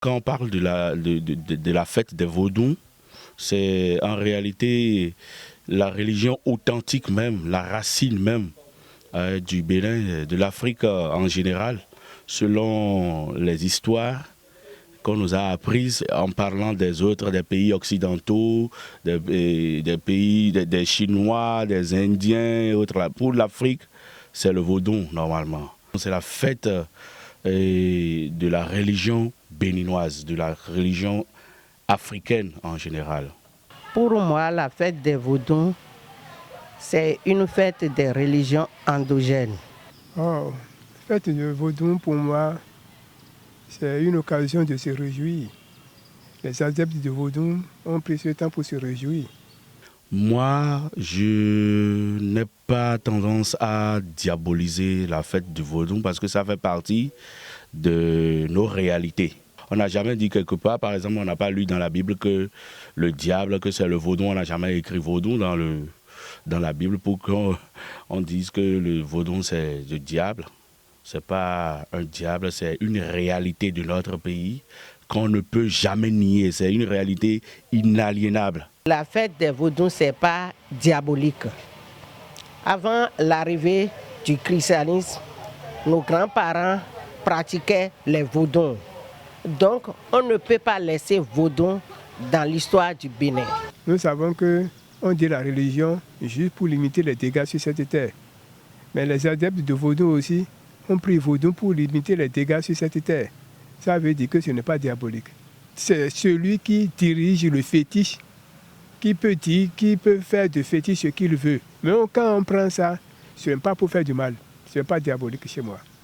Quand on parle de la fête des Vodou, c'est en réalité la religion authentique même, la racine même du Bénin, de l'Afrique en général, selon les histoires qu'on nous a apprises en parlant des autres, des pays occidentaux, des pays, des Chinois, des Indiens et autres. Pour l'Afrique, c'est le Vaudou normalement. C'est la fête de la religion béninoise, de la religion africaine en général. Pour moi, la fête des Vaudous, c'est une fête des religions endogènes. Oh, la fête de Vaudou, pour moi, c'est une occasion de se réjouir. Les adeptes de Vaudou ont pris ce temps pour se réjouir. Moi, je n'ai pas tendance à diaboliser la fête du Vaudou parce que ça fait partie de nos réalités. On n'a jamais dit quelque part, par exemple, on n'a pas lu dans la Bible que le diable, que c'est le Vaudou. On n'a jamais écrit Vaudou dans la Bible pour qu'on dise que le Vaudou c'est le diable. C'est pas un diable, c'est une réalité de notre pays qu'on ne peut jamais nier. C'est une réalité inaliénable. La fête des Vaudous, ce n'est pas diabolique. Avant l'arrivée du christianisme, nos grands-parents pratiquaient les Vaudous. Donc, on ne peut pas laisser Vaudou dans l'histoire du Bénin. Nous savons qu'on dit la religion juste pour limiter les dégâts sur cette terre. Mais les adeptes de Vaudou aussi ont pris Vaudou pour limiter les dégâts sur cette terre. Ça veut dire que ce n'est pas diabolique. C'est celui qui dirige le fétiche qui peut dire, qui peut faire de fétiche ce qu'il veut. Mais quand on prend ça, ce n'est pas pour faire du mal. Ce n'est pas diabolique chez moi.